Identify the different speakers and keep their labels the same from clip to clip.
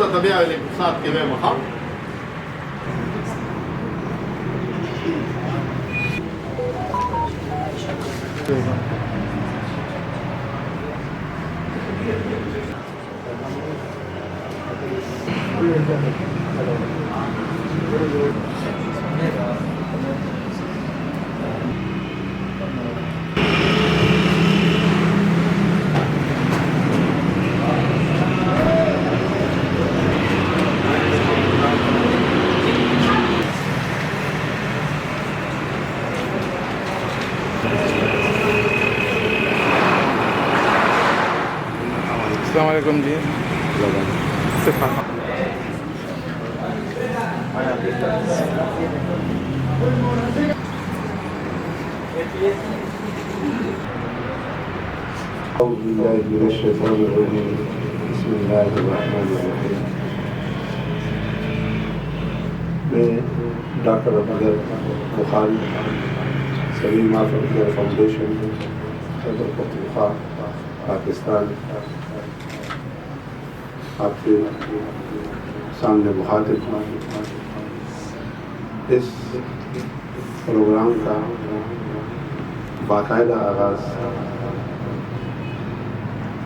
Speaker 1: دا طبيعة الاقتصاد كبير مخاف
Speaker 2: السلام علیکم جی.
Speaker 3: أعوذ بالله من الشيطان الرجيم. بسم الله الرحمن الرحيم. میں ڈاکٹر عبدالغفار بخاری سلیم آفر فاؤنڈیشن صدر پختونخوا پاکستان آپ کے سامنے مخاطب اس پروگرام کا باقاعدہ آغاز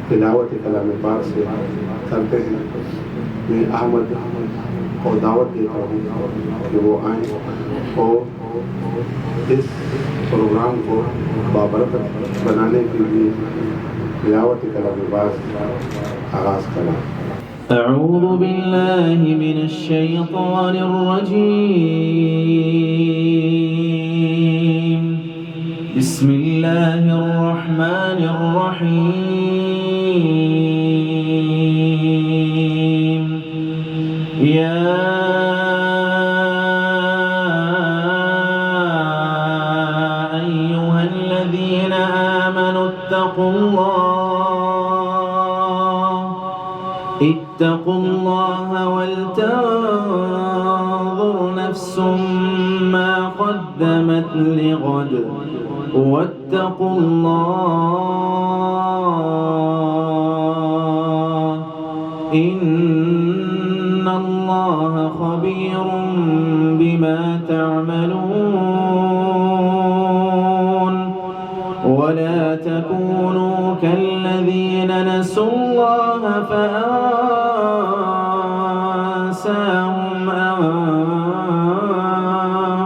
Speaker 3: تلاوت کلام پاک سے کرتے ہیں. میں احمد کو دعوت دیتا ہوں کہ وہ آئیں اور اس پروگرام کو بابرکت بنانے کے لیے تلاوت کلام پاک آغاز کریں.
Speaker 4: أعوذ بالله من الشيطان الرجيم. بسم الله الرحمن الرحيم. يا أيها الذين آمنوا اتقوا الله ولتنظر نفس ما قدمت لغد واتقوا الله إن الله خبير بما تعملون. ولا تكونوا كالذين نسوا الله فأنساهم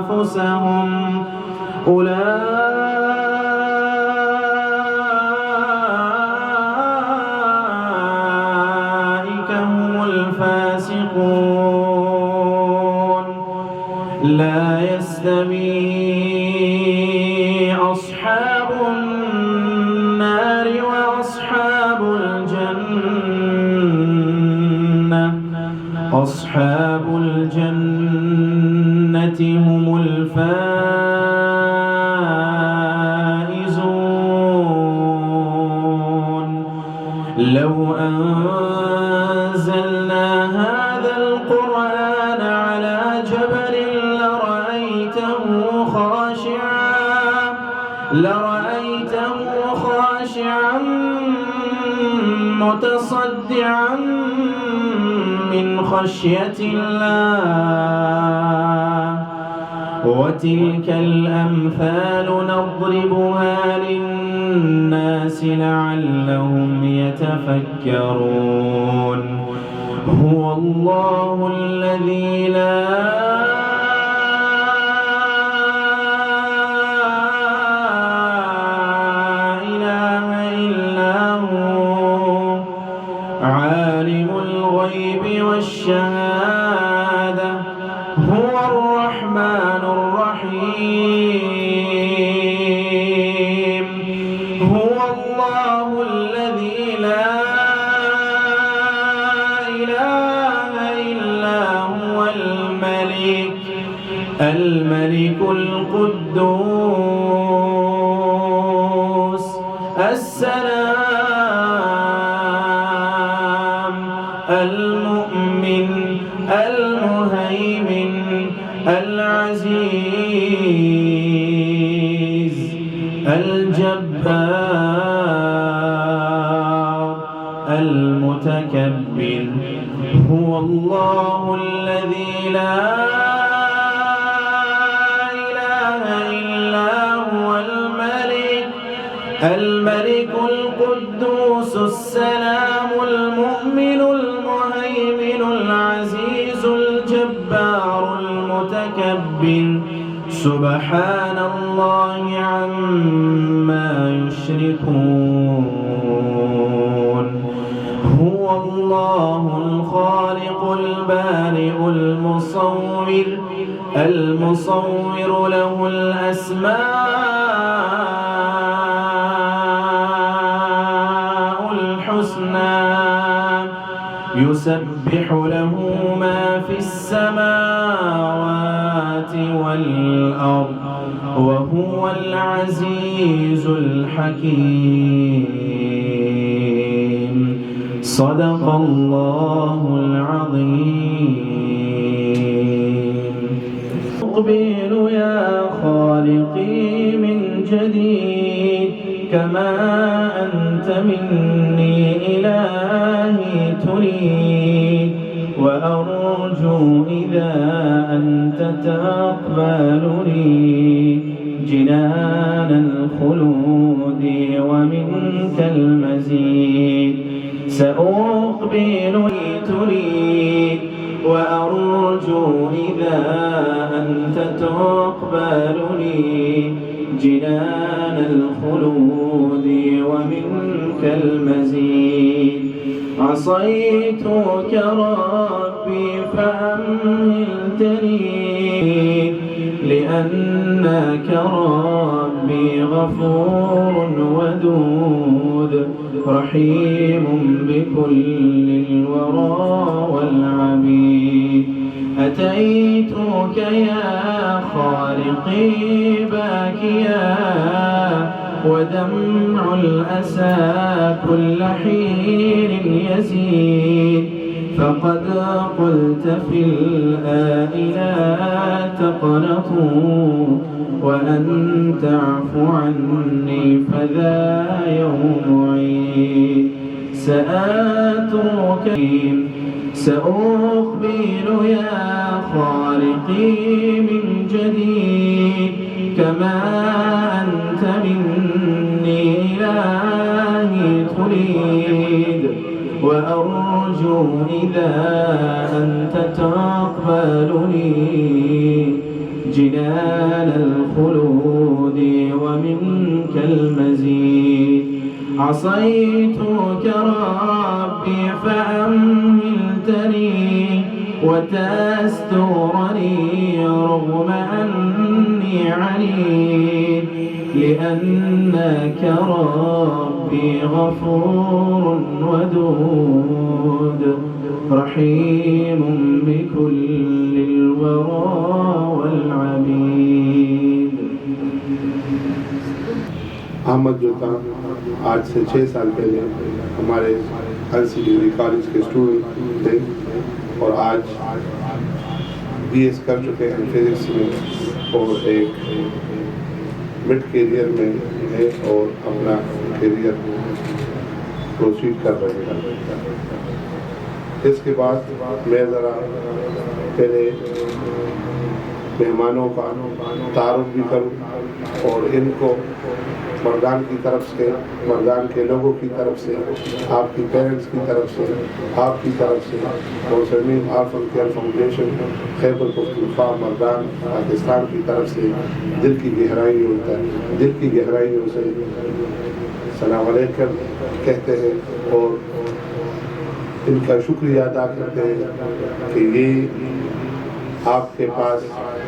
Speaker 4: أنفسهم أولئك هم الفاسقون. لا يستوي أصحاب النار وأصحاب الجنة. أصحاب الجنة هم الفائزون. لو أنزلنا هذا القرآن على جبل لرأيته خاشعا متصدعا من خشية الله. وتلك الأمثال نضربها للناس لعلهم يتفكرون. هو الله الذي لا إله إلا هو عالم الغيب والشهادة هو الرحمن الرحيم. هو الله الذي لا إله إلا هو الملك القدوس السلام المؤمن المهيمن العزيز الجبار المتكبر هو الله الذي لا إله إلا هو الملك القدوس السلام المؤمن المهيمن العزيز الجبار المتكبر سبحان الله عما يشركون هو الله الخالق البارئ المصور له الأسماء الحسنى يسبح له ما في السماوات والأرض وهو العزيز الحكيم صدق الله العظيم أقبل يا خالقي من جديد كما أنت مني إلهي تريد وأرجو إذا أنت تقبلني جنان الخلود ومنك المزيد سأقبل تريد وأرجو إذا أنت تقبلني جنان الخلود ومنك المزيد عصيتك ربي فأمهلتني لأنك ربي غفور ودود رحيم بكل الورى والعبيد أتيتك يا خالقي باكيا ودمع الأسى كل حين يزيد فقد قلت في الآي لا تقنطوا وأن تعفو عني فذا يوم عيد سأقبل يا خالقي من جديد كما أنت مني إلهي تريد وأرجو إذا أنت تقبلني جنان الخلود ومنك المزيد عصيتك ربي فأمهلتني وتسترني رغم أني عنيد لأنك ربي غفور ودود رحيم بكل الورى والعبيد.
Speaker 3: احمد جو تھا آج سے 6 سال پہلے ہمارے LC ڈگری کالج کے اسٹوڈنٹ تھے اور آج BS کر چکے ہیں فزکس میں اور ایک مڈ کیریئر میں ہے اور اپنا کیریئر پروسیڈ کر رہے ہیں. اس کے بعد میں ذرا پہلے مہمانوں کا تعارف بھی کروں اور ان کو مردان کی طرف سے، مردان کے لوگوں کی طرف سے، آپ کی پیرنٹس کی طرف سے، آپ کی طرف سے اور سرمین orphan care foundation Khyber Pakhtunkhwa مردان پاکستان کی طرف سے دل کی گہرائیوں سے سلام علیکم کہتے ہیں اور ان کا شکریہ ادا کرتے ہیں کہ یہ آپ کے پاس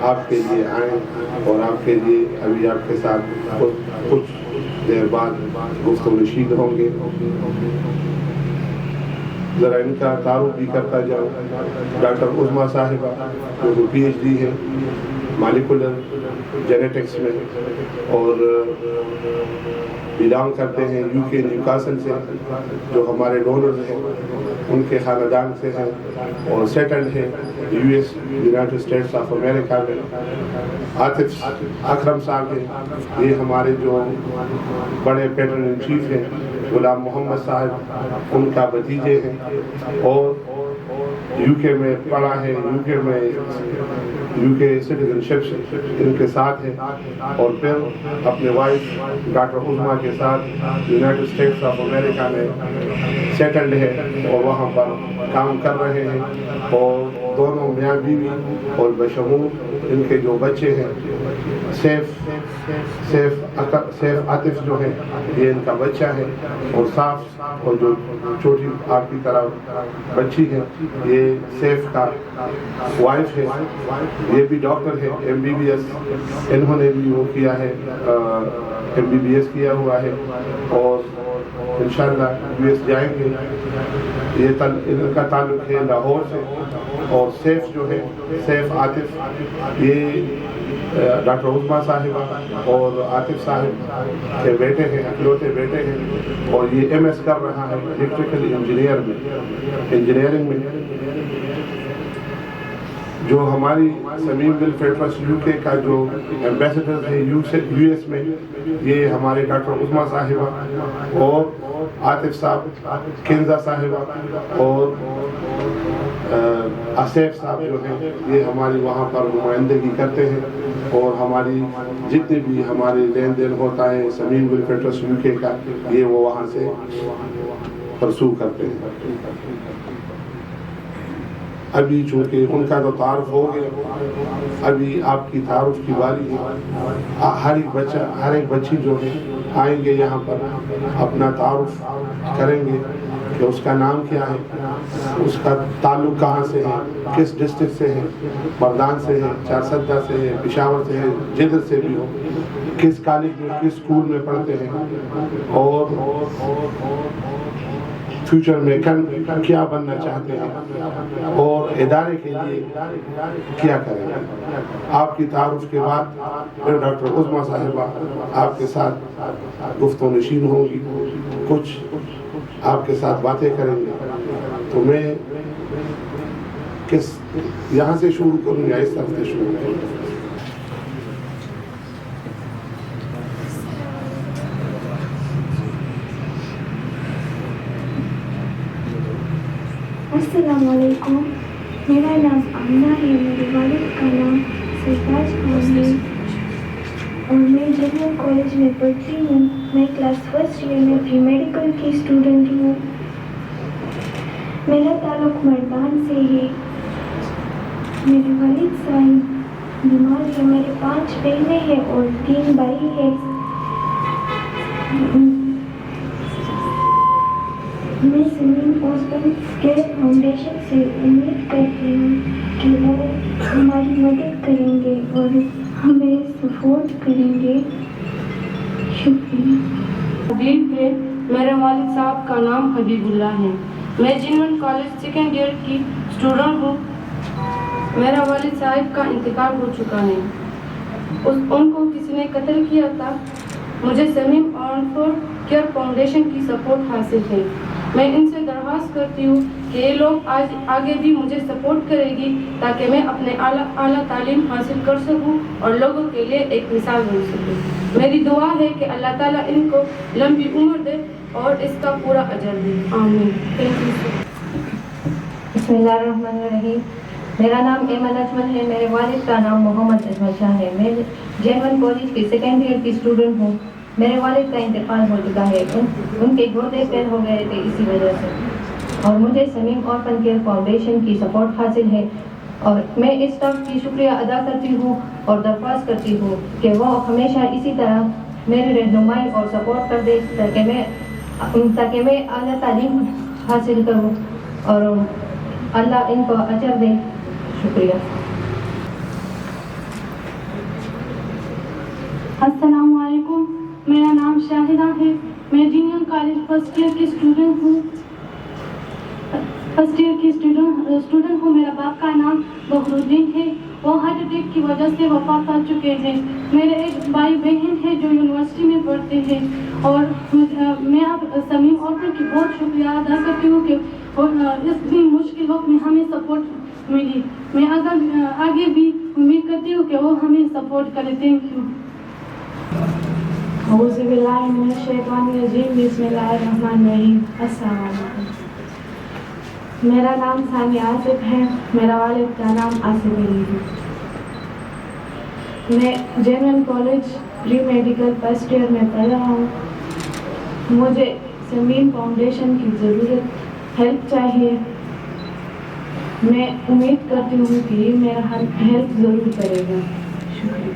Speaker 3: آپ کے لیے آئیں اور آپ کے لیے ابھی آپ کے ساتھ کچھ دیر بعد گفتگو نشید ہوں گے. ذرا ان کا تعارف بھی کرتا جاؤں. ڈاکٹر عظمیٰ صاحبہ جو PhD ہے مالیکولر جینیٹکس میں اور بلانگ کرتے ہیں UK نیوکاسل سے، جو ہمارے ڈونرز ہیں ان کے خاندان سے ہیں اور سیٹلڈ ہیں US United States of America میں. عاطف اکرم صاحب ہیں، یہ ہمارے جو بڑے پیٹرن ان چیف ہیں. غلام محمد صاحب ان کا بھتیجے ہیں اور UK میں پڑھا ہے, UK سٹیزنشپ ان کے ساتھ ہے, اور پھر اپنے وائف ڈاکٹر عظمیٰ کے ساتھ یونائٹڈ اسٹیٹس آف امریکہ میں سیٹلڈ ہے اور وہاں پر کام کر رہے ہیں. اور دونوں میاں بیوی اور بشمول ان کے جو بچے ہیں, سیف عاطف جو ہے یہ ان کا بچہ ہے, اور صاف اور جو چھوٹی آپ کی طرح بچی ہے یہ سیف کا وائف ہے. یہ بھی ڈاکٹر ہے, MBBS انہوں نے بھی وہ کیا ہے, MBBS کیا ہوا ہے, اور انشاءاللہ US جائیں گے. یہ ان کا تعلق ہے لاہور سے. اور سیف جو ہے, سیف عاطف, یہ ڈاکٹر عظمیٰ صاحبہ اور عاطف صاحب کے بیٹے ہیں, اکلوتے بیٹے ہیں, اور یہ MS کر رہا ہے الیکٹریکل انجینئرنگ میں. جو ہماری سمیم ویلفیئر ٹرسٹ UK کا جو ایمبیسڈر ہے US میں, یہ ہمارے ڈاکٹر عظمیٰ صاحبہ اور عاطف صاحب, کنزا صاحبہ اور آصف صاحب جو ہیں یہ ہماری وہاں پر نمائندگی کرتے ہیں. اور ہماری جتنے بھی ہمارے لین دین ہوتا ہے سمیم ویلفیئر ٹرسٹ UK کا, یہ وہ وہاں سے پرسو کرتے ہیں. ابھی چونکہ ان کا تو تعارف ہو گیا, ابھی آپ کی تعارف کی باری ہے. ہر ایک بچی جو ہے آئیں گے یہاں پر, اپنا تعارف کریں گے کہ اس کا نام کیا ہے, اس کا تعلق کہاں سے ہے, کس ڈسٹرکٹ سے ہے, بردان سے ہے, چارسدہ سے ہے, پشاور سے ہے, جدر سے بھی ہو, کس کالج میں کس اسکول میں پڑھتے ہیں, اور فیوچر میں کیا بننا چاہتے ہیں, اور ادارے کے لیے کیا کریں گے. آپ کی تعارف کے بعد پھر ڈاکٹر عظمیٰ صاحبہ آپ کے ساتھ گفت و نشین ہوں گی, کچھ آپ کے ساتھ باتیں کریں گے. تو میں یہاں سے شروع کروں یا اس طرف سے شروع کروں؟
Speaker 5: السلام علیکم, میرا نام آمنہ ہے, میرے والد کا نام سرفراز خان ہے, اور میں جنرل کالج میں پڑھتی ہوں. میں کلاس فرسٹ ایئر میں پری میڈیکل کی اسٹوڈنٹ ہوں. میرا تعلق مردان سے ہے. میرے والد صاحب بیمار ہیں. میرے 5 بہنیں ہیں اور 3 بھائی ہیں. میں سمیم اوسپن کیئر فاؤنڈیشن سے امید کرتی ہوں کہ وہ ہماری مدد کریں گے اور ہمیں سپورٹ کریں گے. شکریہ.
Speaker 6: حبیب ہے, میرے والد صاحب کا نام حبیب اللہ ہے. میں جنون کالج سیکنڈ ایئر کی اسٹوڈنٹ ہوں. میرا والد صاحب کا انتقال ہو چکا ہے. ان کو کسی نے قتل کیا تھا. مجھے سمیم اور کیئر فاؤنڈیشن کی سپورٹ حاصل ہے. میں ان سے درخواست کرتی ہوں کہ یہ لوگ آگے بھی مجھے سپورٹ کرے گی تاکہ میں اپنے اعلیٰ تعلیم حاصل کر سکوں اور لوگوں کے لیے ایک مثال بن سکوں. میری دعا ہے کہ اللہ تعالیٰ ان کو لمبی عمر دے اور اس کا پورا اجر دے. آمین.
Speaker 7: بسم اللہ الرحمن الرحیم. میرا نام ایمن اجمل ہے. میرے والد کا نام محمد اجمل شاہ ہے. میں جے1 کالج کی سیکنڈ ایئر کی اسٹوڈنٹ ہوں. میرے والد کا انتقال ہو چکا ہے. ان کے گردے فیل ہو گئے تھے اسی وجہ سے, اور مجھے سمیم اورفن کیئر فاؤنڈیشن کی سپورٹ حاصل ہے. اور میں اس اسٹاف کی شکریہ ادا کرتی ہوں اور درخواست کرتی ہوں کہ وہ ہمیشہ اسی طرح میری رہنمائی اور سپورٹ کر دے تاکہ میں اعلیٰ تعلیم حاصل کروں اور اللہ ان کو اجر دے. شکریہ.
Speaker 6: السلام علیکم, میرا نام شاہدہ ہے. میں جنون کالج فرسٹ ایئر کی اسٹوڈنٹ ہوں. میرا باپ کا نام بخرالدین ہے. وہ ہارٹ اٹیک کی وجہ سے وفات پا چکے ہیں. میرے ایک بھائی بہن ہے جو یونیورسٹی میں پڑھتے ہیں, اور میں اب سمیم اورفن کی بہت شکریہ ادا کرتی ہوں کہ اس مشکل وقت میں ہمیں سپورٹ ملی. میں آگے بھی امید کرتی ہوں کہ وہ ہمیں سپورٹ کرے. Thank you.
Speaker 8: اعوذ باللہ من الشیطان الرجیم. بسم اللہ الرحمن الرحیم. السلام علیکم.
Speaker 5: میرا نام ثانی آصف ہے. میرا والد کا نام آصف علی ہے. میں general college pre medical first year میں پڑھ رہا ہوں. مجھے سمین فاؤنڈیشن کی ضرورت ہیلپ چاہیے. میں امید کرتی ہوں کہ یہ میرا ہیلپ ضرور کرے گا. شکریہ.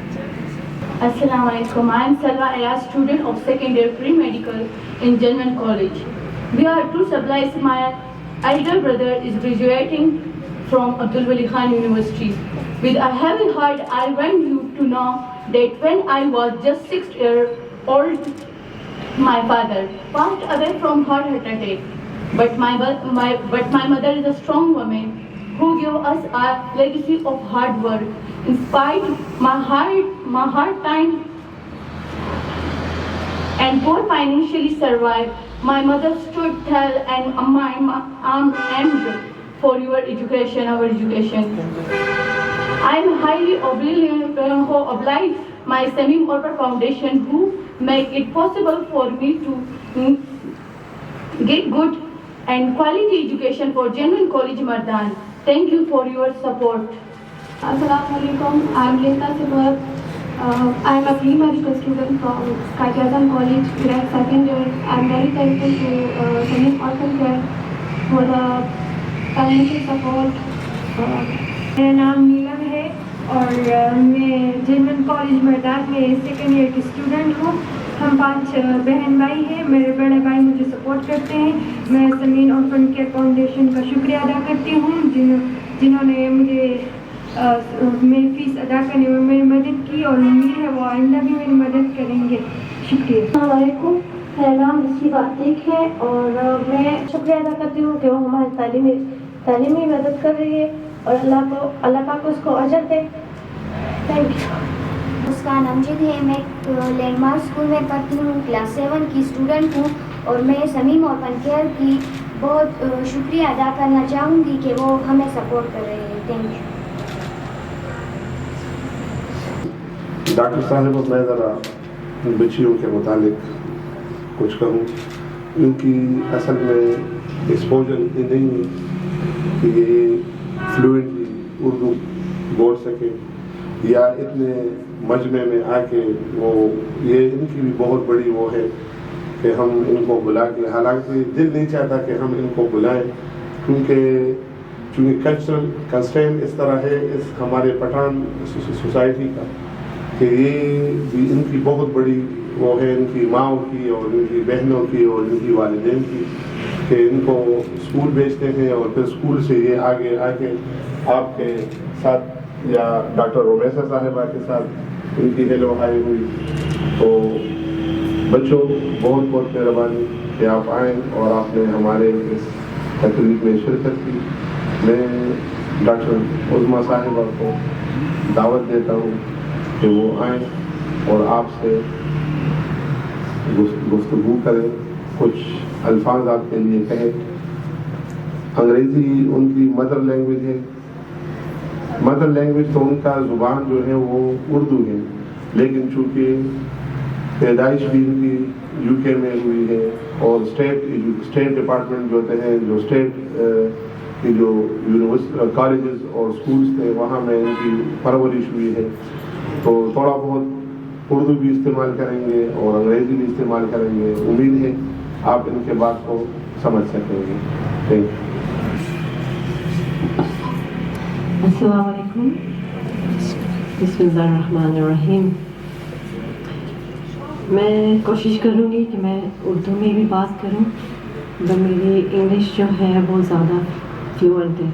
Speaker 8: Assalamu alaikum. I am Salwa Ayaz, student of second year pre-medical in General College. We are to supplies. My elder brother is graduating from Abdul Wali Khan University. With a heavy heart, I want you to know that when I was just 6 years old, my father passed away from heart attack. But my mother is a strong woman who gave us a legacy of hard work. In spite my hard time and poor financially survive, my mother stood tall and my arm aimed for your education, our education. I am highly obliged my Samim Orper Foundation who make it possible for me to get good and quality education for Genuine College Mardan. Thank you for your support.
Speaker 5: Assalamu alaikum. I am Linda Sibab. I am a pre-medical student from Qaid-e-Azam College, grade second year. I am very thankful to Samim Orphan Care for the financial support.
Speaker 9: میرا نام نیلم ہے اور میں general college مردان میں second year کی student ہوں. ہم 5 بہن بھائی ہیں. میرے بڑے بھائی مجھے سپورٹ کرتے ہیں. میں سمین اورفن کیئر فاؤنڈیشن کا شکریہ ادا کرتی ہوں جنہوں نے مجھے میری فیس ادا کرنے میں میری مدد کی اور امید ہے وہ آئندہ بھی میری مدد کریں گے. شکریہ.
Speaker 5: السلام علیکم. میرا نام نصیبہ عتیق ہے اور میں شکریہ ادا کرتی ہوں کہ وہ ہماری تعلیمی مدد کر رہی ہے اور اللہ پاک اس کو اجر دے. Thank you.
Speaker 10: مسکان امجد ہے. میں لینڈ مارک اسکول میں پڑھتی ہوں. کلاس 7 کی اسٹوڈنٹ ہوں اور میں سمیم اورفن کیئر کی بہت شکریہ ادا کرنا چاہوں گی کہ وہ ہمیں سپورٹ کر رہے ہیں. Thank you.
Speaker 3: ڈاکٹر صاحب میں ذرا بچیوں کے متعلق کچھ کہوں. ان کی اصل میں ایکسپوجر اتنی نہیں ہے کہ یہ فلوئنٹلی اردو بول سکے یا اتنے مجمع میں آ کے وہ یہ ان کی بھی بہت بڑی وہ ہے کہ ہم ان کو بلا کے, حالانکہ دل نہیں چاہتا کہ ہم ان کو بلائیں چونکہ کلچرل کنسٹرین اس طرح ہے اس ہمارے پٹھان سوسائٹی کا کہ یہ بھی ان کی بہت بڑی وہ ہے, ان کی ماؤں کی اور ان کی بہنوں کی اور ان کی والدین کی, کہ ان کو اسکول بھیجتے ہیں اور پھر اسکول سے یہ آگے آ کے آپ کے ساتھ یا ڈاکٹر رومیسا صاحبہ کے ساتھ ان کی ہیلو ہائی ہوئی. تو بچوں بہت بہت مہربانی کہ آپ آئیں اور آپ نے ہمارے اس تقریب میں شرکت کی. میں ڈاکٹر عظمیٰ صاحبہ کو دعوت دیتا ہوں کہ وہ آئیں اور آپ سے گفتگو کریں, کچھ الفاظ آپ کے لیے کہیں. انگریزی ان کی مدر لینگویج ہے. مدر لینگویج تو ان کا زبان جو ہے وہ اردو ہے, لیکن چونکہ پیدائش بھی ان کی یو کے میں ہوئی ہے اور اسٹیٹ ڈپارٹمنٹ جو ہوتے ہیں, جو اسٹیٹ کی جو کالجز اور اسکولس تھے وہاں میں ان کی پرورش ہوئی ہے. تو تھوڑا بہت اردو بھی استعمال کریں گے اور انگریزی بھی استعمال کریں گے. امید ہے آپ ان کے بات کو سمجھ سکیں گے. Thank you.
Speaker 11: السلام علیکم. بسم اللہ الرحمن الرحیم. میں کوشش کروں گی کہ میں اردو میں بھی بات کروں, تو میری انگلش جو ہے وہ زیادہ فلوئنٹ ہے,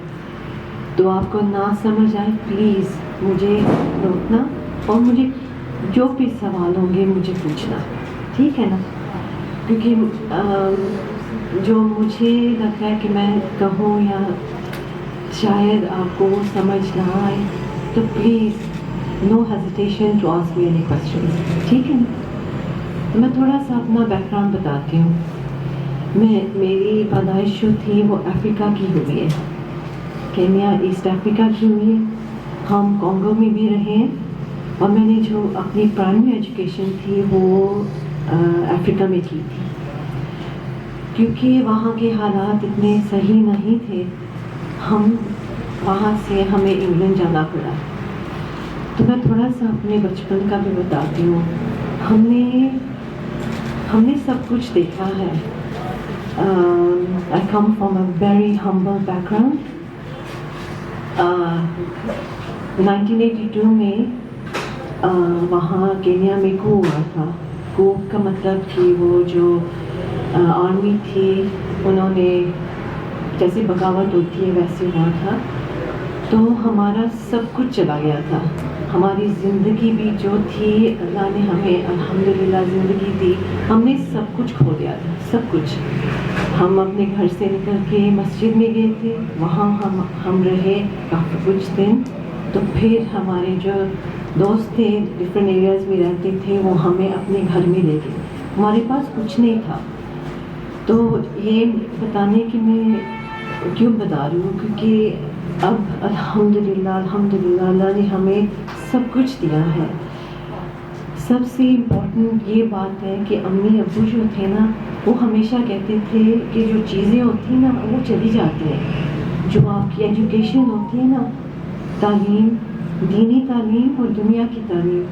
Speaker 11: تو آپ کو نہ سمجھ آئے پلیز مجھے روکنا اور مجھے جو بھی سوال ہوں گے مجھے پوچھنا, ٹھیک ہے نا؟ کیونکہ جو مجھے لگ رہا ہے کہ میں کہوں یا شاید آپ کو سمجھ نہ آئے تو please no hesitation to ask me any questions, ٹھیک ہے نا؟ تو میں تھوڑا سا اپنا بیک گراؤنڈ بتاتی ہوں. میری پیدائش جو تھی وہ افریقہ کی ہوئی ہے, کینیا ایسٹ افریقہ کی ہوئی ہے. ہم کانگو میں بھی رہے ہیں اور میں نے جو اپنی پرائمری ایجوکیشن تھی وہ افریقہ میں کی تھی, کیونکہ وہاں کے حالات اتنے صحیح نہیں تھے، وہاں سے ہمیں انگلینڈ جانا پڑا. تو میں تھوڑا سا اپنے بچپن کا بھی بتاتی ہوں. ہم نے سب کچھ دیکھا ہے. I come from a very humble background. 1982 میں وہاں کینیا میں کو ہوا تھا. کو کا مطلب کہ وہ جو آرمی تھی انہوں نے جیسے بغاوت ہوتی ہے ویسے ہوا تھا. تو ہمارا سب کچھ چلا گیا تھا. ہماری زندگی بھی جو تھی اللہ نے ہمیں الحمدللہ زندگی دی. ہم نے سب کچھ کھو دیا تھا، سب کچھ. ہم اپنے گھر سے نکل کے مسجد میں گئے تھے، وہاں ہم رہے کافی کچھ دن. تو پھر ہمارے جو دوست تھے ڈفرینٹ ایریاز میں رہتے تھے وہ ہمیں اپنے گھر میں لے گئے. ہمارے پاس کچھ نہیں تھا. تو یہ بتانے کی میں کیوں بتا رہی ہوں کیونکہ اب الحمدللہ اللہ نے ہمیں سب کچھ دیا ہے. سب سے امپورٹنٹ یہ بات ہے کہ امی ابو جو تھے نا وہ ہمیشہ کہتے تھے کہ جو چیزیں ہوتی ہیں نا وہ چلی جاتی ہیں. جو آپ کی ایجوکیشن ہوتی ہے نا، تعلیم، دینی تعلیم اور دنیا کی تعلیم،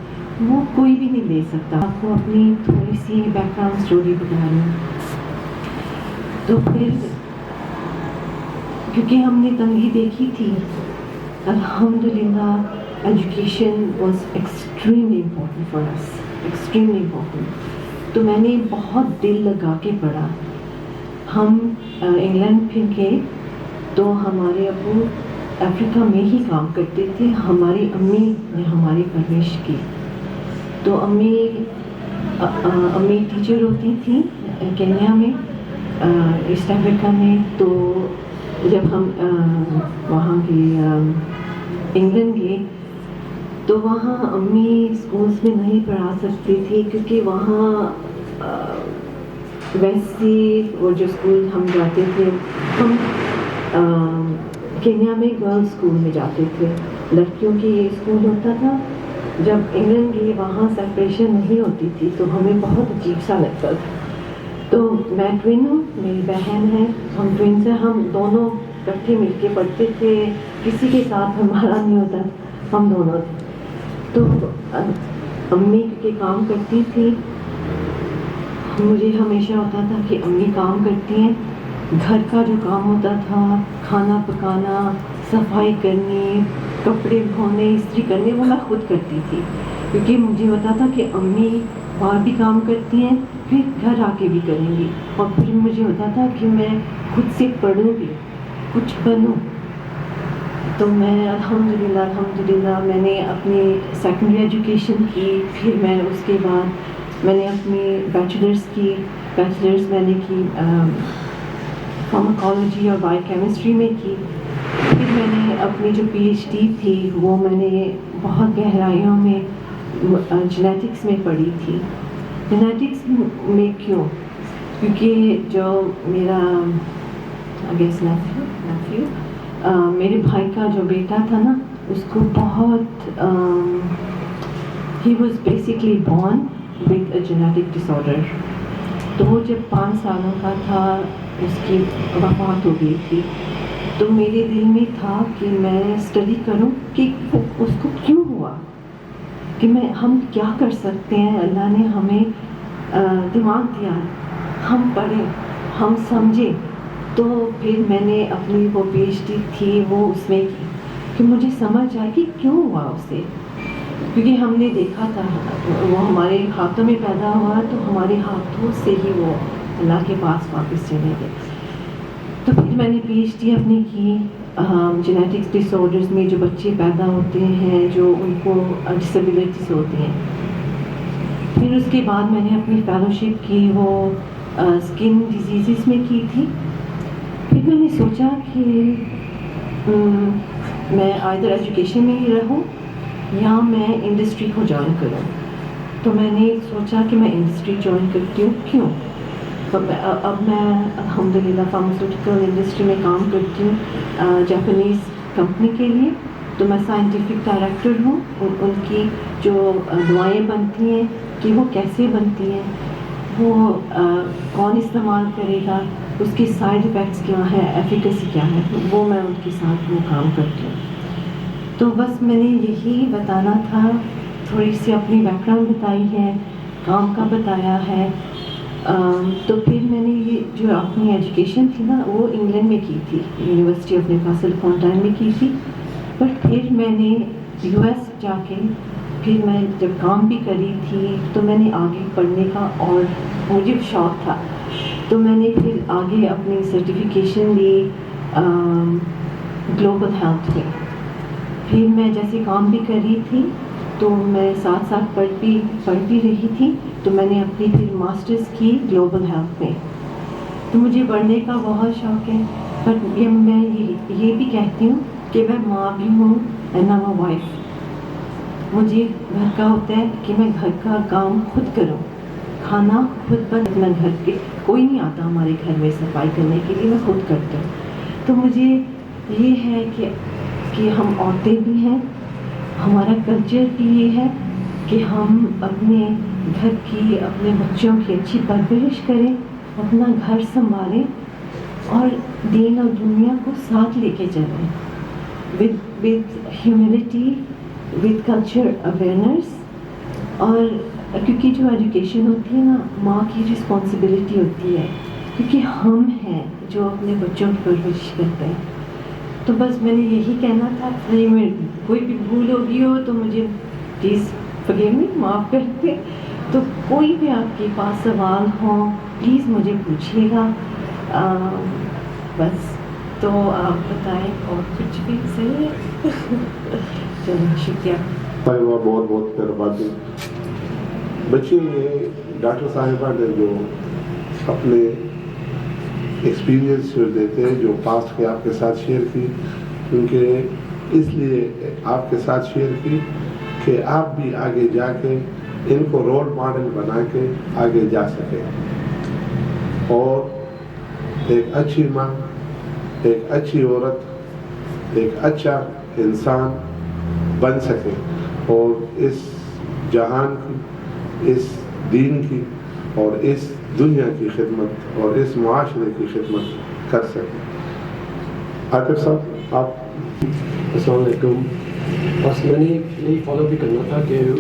Speaker 11: وہ کوئی بھی نہیں لے سکتا. آپ کو اپنی تھوڑی سی بیک گراؤنڈ اسٹوری بتا رہی ہوں. تو پھر کیونکہ ہم نے تنگی دیکھی تھی، الحمدللہ education was extremely important for us, extremely important. تو میں نے بہت دل لگا کے پڑھا. ہم انگلینڈ پھر گئے تو ہمارے ابو افریقہ میں ہی کام کرتے تھے. ہماری امی نے ہماری پرورش کی. تو امی ٹیچر ہوتی تھیں کینیا میں، ایسٹ افریقہ میں. تو جب ہم وہاں گئے انگلینڈ گئے تو وہاں امی اسکولس میں نہیں پڑھا سکتی تھی کیونکہ وہاں ویسے وہ جو اسکول ہم جاتے تھے، ہم کینیا میں گرلز اسکول میں جاتے تھے، لڑکیوں کی اسکول ہوتا تھا. جب انگلینڈ گئے وہاں سیپریشن نہیں ہوتی تھی تو ہمیں بہت عجیب سا لگتا تھا. تو میں ٹوین ہوں، میری بہن ہے، ہم ٹوینس ہیں. ہم دونوں اکٹھے مل کے پڑھتے تھے، کسی کے ساتھ ہمارا نہیں ہوتا، ہم دونوں تھے. تو امی کے کام کرتی تھی، مجھے ہمیشہ ہوتا تھا کہ امی کام کرتی ہیں. گھر کا جو کام ہوتا تھا، کھانا پکانا، صفائی کرنی، کپڑے دھونے، استری کرنے، وہ میں خود کرتی تھی کیونکہ مجھے ہوتا تھا کہ امی باہر بھی کام کرتی ہیں پھر گھر آ کے بھی کریں گی. اور پھر مجھے ہوتا تھا کہ میں خود سے پڑھوں بھی، کچھ بنوں. تو میں الحمدللہ میں نے اپنی سیکنڈری ایجوکیشن کی. پھر میں اس کے بعد میں نے اپنی بیچلرز میں نے کی فارماکالوجی اور بایو کیمسٹری میں کی. پھر میں نے اپنی جو پی ایچ ڈی تھی وہ میں نے بہت گہرائیوں میں جینیٹکس میں پڑھی تھی. جینیٹکس میں کیوں؟ کیونکہ جو میرا نیفیو میرے بھائی کا جو بیٹا تھا نا، اس کو بہت ہی was basically born with a genetic disorder. تو وہ جب 5 سالوں کا تھا اس کی وفات ہو گئی تھی. تو میرے دل میں تھا کہ میں اسٹڈی کروں کہ اس کو کیوں ہوا، کہ ہم کیا کر سکتے ہیں. اللہ نے ہمیں دماغ دیا، ہم پڑھیں، ہم سمجھیں. تو پھر میں نے اپنی وہ پی ایچ ڈی تھی وہ اس میں کی کہ مجھے سمجھ آئی کہ کیوں ہوا اسے. کیونکہ ہم نے دیکھا تھا وہ ہمارے ہاتھوں میں پیدا ہوا تو ہمارے ہاتھوں سے ہی وہ اللہ کے پاس واپس چلے گئے. تو پھر میں نے پی ایچ ڈی اپنی کی جینیٹکس ڈس آرڈرز میں، جو بچے پیدا ہوتے ہیں جو ان کو ڈسیبلٹیز ہوتے ہیں. پھر اس کے بعد میں نے اپنی فیلوشپ کی وہ اسکن ڈیزیزز میں کی تھی. پھر میں نے سوچا کہ میں آئدر ایجوکیشن میں ہی رہوں یا میں انڈسٹری کو جوائن کروں. تو میں نے سوچا کہ میں انڈسٹری جوائن کرتی ہوں. کیوں؟ اب میں الحمدللہ فارماسیوٹیکل انڈسٹری میں کام کرتی ہوں جاپانیز کمپنی کے لیے. تو میں سائنٹیفک ڈائریکٹر ہوں. ان کی جو دوائیں بنتی ہیں کہ وہ کیسے بنتی ہیں، وہ کون استعمال کرے گا, اس کی سائڈ افیکٹس کیا ہے, ایفیکیسی کیا ہے, وہ میں ان کے ساتھ وہ کام کرتی ہوں. تو بس میں نے یہی بتانا تھا, تھوڑی سی اپنی بیک گراؤنڈ بتائی ہے, کام کا بتایا ہے. تو پھر میں نے یہ جو اپنی ایجوکیشن تھی نا وہ انگلینڈ میں کی تھی, یونیورسٹی آف نیوکاسل اپون ٹائن میں کی تھی. بٹ پھر میں نے یو ایس جا کے پھر میں جب کام بھی کری تھی تو میں نے آگے پڑھنے کا اور مجھے شوق تھا, تو میں نے پھر آگے اپنی سرٹیفکیشن لی گلوبل ہیلتھ میں. پھر میں جیسے کام بھی کر رہی تھی تو میں ساتھ ساتھ پڑھ بھی رہی تھی, تو میں نے اپنی پھر ماسٹرز کی گلوبل ہیلتھ میں. تو مجھے پڑھنے کا بہت شوق ہے, بٹ میں یہ بھی کہتی ہوں کہ میں ماں بھی ہوں اینڈ آئی ایم وائف. مجھے گھر کا ہوتا ہے کہ میں گھر کا کام خود کروں, کھانا خود بنانا, گھر کے کوئی نہیں آتا ہمارے گھر میں صفائی کرنے کے لیے, میں خود کرتی ہوں. تو مجھے یہ ہے کہ ہم عورتیں بھی ہیں, ہمارا کلچر بھی یہ ہے کہ ہم اپنے گھر کی, اپنے بچوں کی اچھی پرورش کریں, اپنا گھر سنبھالیں اور دین اور دنیا کو ساتھ لے کے چلیں with humility, with culture awareness. اور کیونکہ جو ایجوکیشن ہوتی ہے نا, ماں کی رسپانسبلٹی ہوتی ہے, کیونکہ ہم ہیں جو اپنے بچوں کی پرورش کرتے ہیں. تو بس میں نے یہی کہنا تھا. نہیں میں کوئی بھی بھول ہو گئی ہو تو مجھے پلیز forgive me, معاف کر دیں. تو کوئی بھی آپ کے پاس سوال ہو پلیز مجھے پوچھیے گا. بس تو آپ بتائیں اور کچھ بھی صحیح ہے. چلو شکریہ.
Speaker 3: بہت بہت مہربانی. بچے یہ ڈاکٹر صاحبہ نے جو اپنے ایکسپیرینس دیتے ہیں, جو پاسٹ کے آپ کے ساتھ شیئر کی, کیونکہ اس لیے آپ کے ساتھ شیئر کی کہ آپ بھی آگے جا کے ان کو رول ماڈل بنا کے آگے جا سکیں اور ایک اچھی ماں, ایک اچھی عورت, ایک اچھا انسان بن سکے اور اس جہان کی, اس دین کی اور اس دنیا کی خدمت اور اس معاشرے کی خدمت کر سکے. عاطف صاحب آپ.
Speaker 12: السلام علیکم. بس میں نے یہی فالو بھی کرنا تھا کہ جو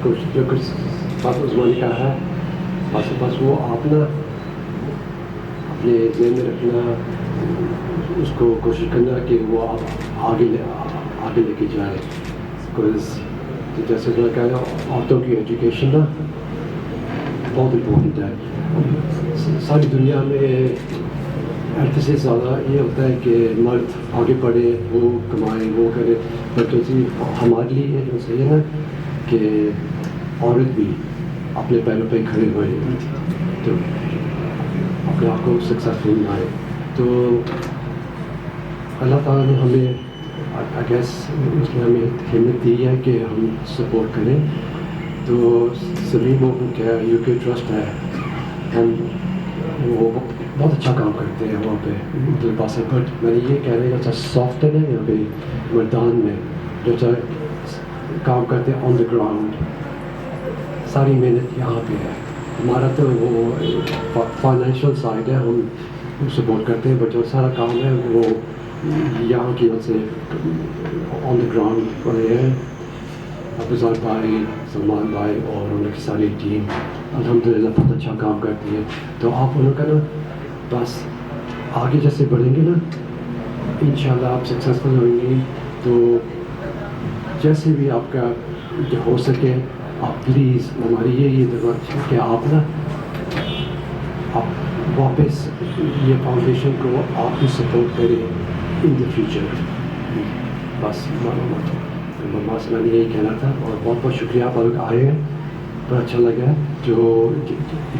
Speaker 12: کچھ بات عثمان نے کہا ہے, بس وہ آپ نا اپنے ذہن میں رکھنا, اس کو کوشش کرنا کہ وہ آپ آگے لے کے جائیں. جیسے میں کہا عورتوں کی ایجوکیشن نا بہت امپورٹنٹ ہے. ساری دنیا میں عرصے سے زیادہ یہ ہوتا ہے کہ مرد آگے بڑھے, وہ کمائے, وہ کرے, بٹ ہمارے لیے جو صحیح ہے نا کہ عورت بھی اپنے پیروں پہ کھڑے ہوئے تو اپنے آپ کو سکسیسفل بنائے. تو اللہ تعالیٰ نے ہمیں آئی گیس اس نے ہمیں ہمت دی ہے کہ ہم سپورٹ کریں. تو سبھی وہ کیا یو کے ٹرسٹ ہے, ہم وہ بہت اچھا کام کرتے ہیں وہاں پہ دل پاس. بٹ میں یہ کہہ رہا ہوں سافٹ ہے یہاں پہ میدان میں جو کام کرتے ہیں آن دا گراؤنڈ, ساری محنت یہاں پہ ہے. ہمارا تو وہ فائنینشیل سائڈ ہے, ہم سپورٹ کرتے ہیں, بٹ جو سارا کام ہے وہ یہاں کی وجہ سے آن دا گراؤنڈ والے ہیں. افضال بھائی, سلمان بھائی اور ان کی ساری ٹیم الحمدللہ بہت اچھا کام کرتی ہے. تو آپ انہوں کا نا بس آگے جیسے بڑھیں گے نا انشاءاللہ آپ سکسیزفل ہوئیں گے. تو جیسے بھی آپ کا جو ہو سکے آپ پلیز ہماری یہ درخواست ہے کہ آپ نا آپ واپس یہ فاؤنڈیشن کو آپ بھی سپورٹ کریں ان دا فیوچر. بس بس میں نے یہی کہنا تھا. اور بہت بہت شکریہ آپ لوگ آئے ہیں, بڑا اچھا لگا. جو if you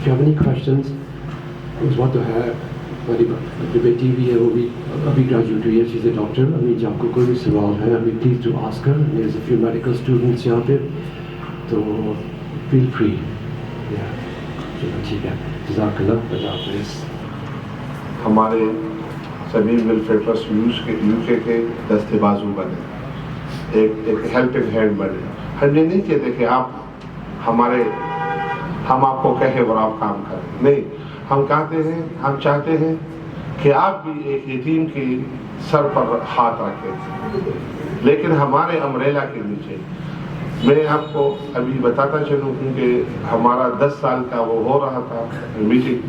Speaker 12: have any questions, اس وقت تو ہے میری بیٹی بھی ہے, وہ بھی ابھی گریجویٹ ہوئی ہے, چیز ڈاکٹر. ابھی جب آپ کو کوئی بھی سوال ہے ابھی please to ask her. There is a few medical students یہاں پہ, تو فیل فری. چلو ٹھیک ہے, جزاک اللہ. اللہ حافظ.
Speaker 3: ہمارے سبھی ویلفیئر ٹرسٹ یو کے دستے بازو بنے, ایک ہیلپنگ ہینڈ بنے. ہم یہ نہیں کہتے کہ آپ ہمارے ہم آپ کو کہیں اور آپ کام کریں. نہیں, ہم چاہتے ہیں کہ آپ بھی ایک یتیم کے سر پر ہاتھ رکھیں, لیکن ہمارے امبریلا کے نیچے. میں آپ کو ابھی بتاتا چلوں کیونکہ ہمارا 10 سال کا وہ ہو رہا تھا میٹنگ,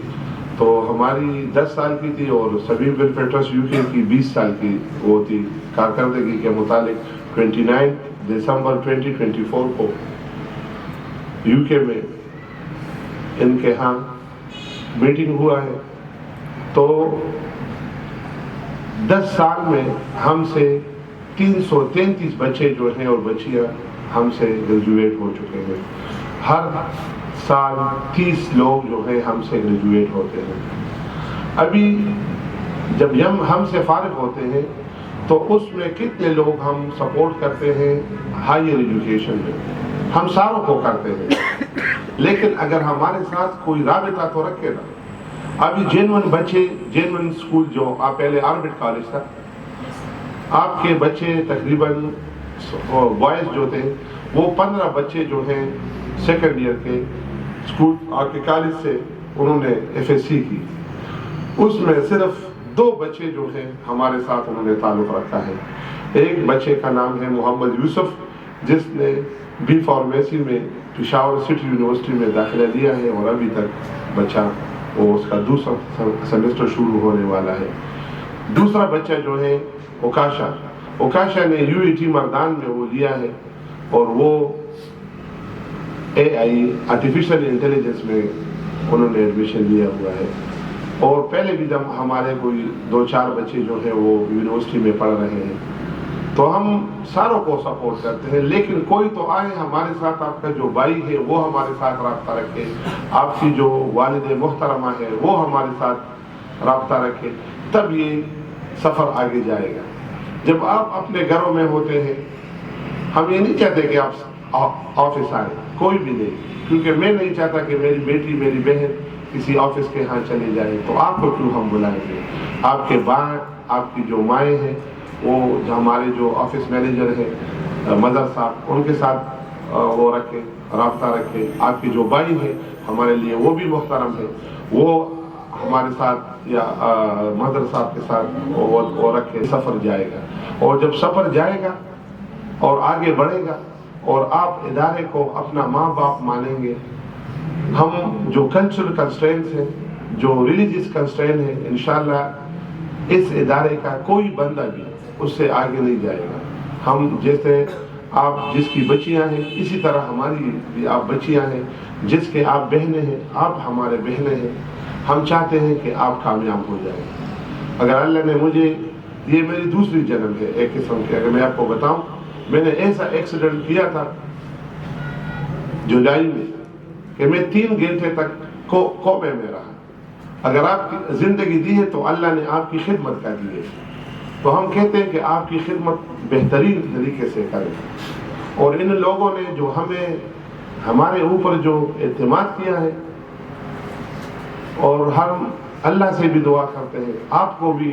Speaker 3: تو ہماری 10 سال کی تھی اور سبھی ویلفیئر ٹرسٹ یو کے کی 20 سال کی وہ تھی کارکردگی کے متعلق. 29 دسمبر 2024 کو یو کے میں ان کے ہاں میٹنگ ہوا ہے. تو 10 سال میں ہم سے 333 بچے جو ہیں اور بچیاں ہم سے گریجویٹ ہو چکے ہیں. ہر سال 30 لوگ جو ہیں ہم سے گریجویٹ ہوتے ہیں. ابھی جب ہم سے فارغ ہوتے ہیں تو اس میں کتنے لوگ ہم سپورٹ کرتے ہیں ہائر ایجوکیشن میں, ہم ساروں کو کرتے ہیں, لیکن اگر ہمارے ساتھ کوئی رابطہ تو رکھے نا. ابھی جینون اسکول جو پہلے آربٹ کالج تھا, آپ کے بچے تقریباً بوائز جو تھے وہ 15 بچے جو ہیں سیکنڈ ایئر کے اسکول آپ کے کالج سے انہوں نے FSC کی. اس میں صرف 2 بچے جو ہیں ہمارے ساتھ انہوں نے تعلق رکھا ہے. ایک بچے کا نام ہے محمد یوسف جس نے بی فارمیسی میں پشاور سٹی یونیورسٹی میں داخلہ لیا ہے اور ابھی تک بچہ وہ اس کا دوسرا سیمسٹر شروع ہونے والا ہے. دوسرا بچہ جو ہے اوکاشا نے UET مردان میں وہ لیا ہے اور وہ AI آرٹیفیشل انٹیلیجنس میں انہوں نے ایڈمیشن لیا ہوا ہے. اور پہلے بھی جب ہمارے کوئی 2-4 بچے جو ہیں وہ یونیورسٹی میں پڑھ رہے ہیں, تو ہم ساروں کو سپورٹ کرتے ہیں. لیکن کوئی تو آئے ہمارے ساتھ, آپ کا جو بھائی ہے وہ ہمارے ساتھ رابطہ رکھے, آپ کی جو والد محترمہ ہے وہ ہمارے ساتھ رابطہ رکھے, تب یہ سفر آگے جائے گا. جب آپ اپنے گھروں میں ہوتے ہیں, ہم یہ نہیں چاہتے کہ آپ آفس آئیں, کوئی بھی نہیں, کیونکہ میں نہیں چاہتا کہ میری بیٹی میری بہن کسی آفس کے ہاں چلی جائے. تو آپ کو کیوں ہم بلائیں گے؟ آپ کے باپ, آپ کی جو مائیں ہیں, وہ ہمارے جو آفس مینیجر ہیں مدر صاحب, ان کے ساتھ وہ رکھیں, رابطہ رکھیں. آپ کی جو بھائی ہے ہمارے لیے وہ بھی محترم ہے, وہ ہمارے ساتھ یا مدر صاحب کے ساتھ وہ رکھیں. سفر جائے گا, اور جب سفر جائے گا اور آگے بڑھے گا اور آپ ادارے کو اپنا ماں باپ مانیں گے, ہم جو کلچرل کنسٹرینٹس ہیں, جو ریلیجیس کنسٹرین ہیں, انشاءاللہ اس ادارے کا کوئی بندہ بھی اس سے آگے نہیں جائے گا. ہم جیسے آپ جس کی بچیاں ہیں, اسی طرح ہماری بھی آپ بچیاں ہیں, جس کے آپ بہنیں ہیں, آپ ہمارے بہنیں ہیں. ہم چاہتے ہیں کہ آپ کامیاب ہو جائیں. اگر اللہ نے مجھے, یہ میری دوسری جنم ہے ایک قسم کی, اگر میں آپ کو بتاؤں, میں نے ایسا ایکسیڈنٹ کیا تھا جولائی میں کہ میں 3 گھنٹے تک کومے میں رہا. اگر آپ کی زندگی دی ہے تو اللہ نے آپ کی خدمت کا دی ہے, تو ہم کہتے ہیں کہ آپ کی خدمت بہترین طریقے سے کریں. اور ان لوگوں نے جو ہمارے اوپر جو اعتماد کیا ہے, اور ہم اللہ سے بھی دعا کرتے ہیں, آپ کو بھی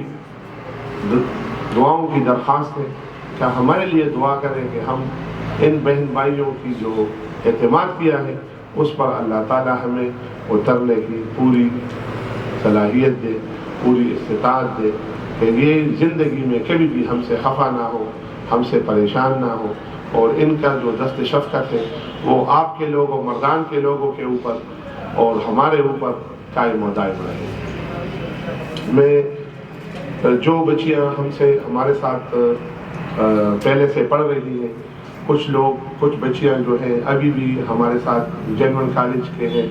Speaker 3: دعاؤں کی درخواست ہے کہ ہمارے لیے دعا کریں کہ ہم ان بہن بھائیوں کی جو اعتماد کیا ہے اس پر اللہ تعالی ہمیں اترنے کی پوری صلاحیت دے, پوری استطاعت دے, کہ یہ زندگی میں کبھی بھی ہم سے خفا نہ ہو, ہم سے پریشان نہ ہو, اور ان کا جو دست شفقت ہے وہ آپ کے لوگوں, مردان کے لوگوں کے اوپر اور ہمارے اوپر قائم و دائم رہے. میں جو بچیاں ہمارے ساتھ پہلے سے پڑھ رہی ہیں, کچھ بچیاں جو ہیں ابھی بھی ہمارے ساتھ جینون کالج کے ہیں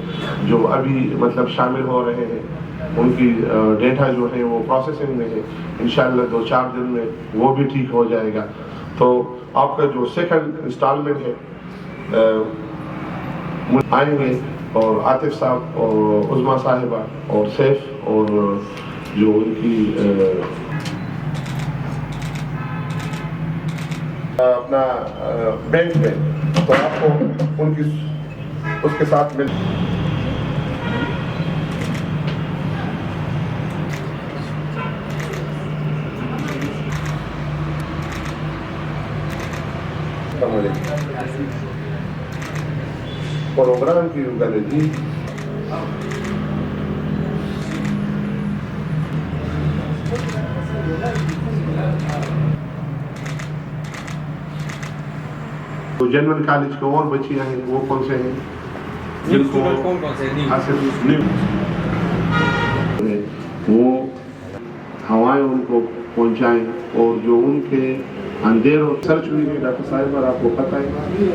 Speaker 3: جو ابھی مطلب شامل ہو رہے ہیں, ان کی ڈیٹا جو ہے وہ پروسیسنگ میں ہے. انشاءاللہ 2-4 دن میں وہ بھی ٹھیک ہو جائے گا. تو آپ کا جو سیکنڈ انسٹالمنٹ ہے آئیں گے, اور عاطف صاحب اور عظما صاحبہ اور سیف اور جو ان کی اپنا بینک میں, تو آپ کو ان کی اس کے ساتھ مل program que you're going to do. تو جنرل کالج کے اور بچیاں ہیں وہ کون سے ہیں جن کو وہ ہوائیں ان کو پہنچائیں اور جو ان کے اندھیر اور سرچ ہوئی ہے ڈاکٹر صاحب اور آپ کو پتہ ہے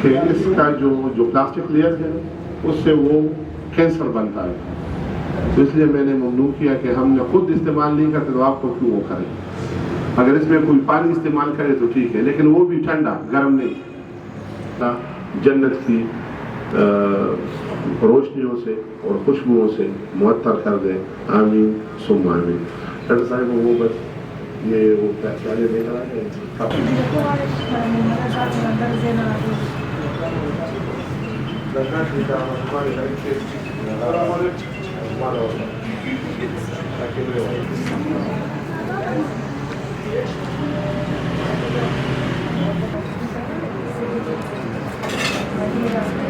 Speaker 3: کہ اس کا جو پلاسٹک لیئر ہے اس سے وہ کینسر بنتا ہے. تو اس لیے میں نے ممنوع کیا کہ ہم نے خود استعمال نہیں کرتے تو آپ کو کیوں وہ کریں. اگر اس میں کوئی پانی استعمال کرے تو ٹھیک ہے لیکن وہ بھی ٹھنڈا گرم نہیں. جنت کی روشنیوں سے اور خوشبوؤں سے معطر کر دے. آمین ثم آمین. ڈاکٹر صاحب وہ بس یہ وہ پیسے لے کر آئے ہیں.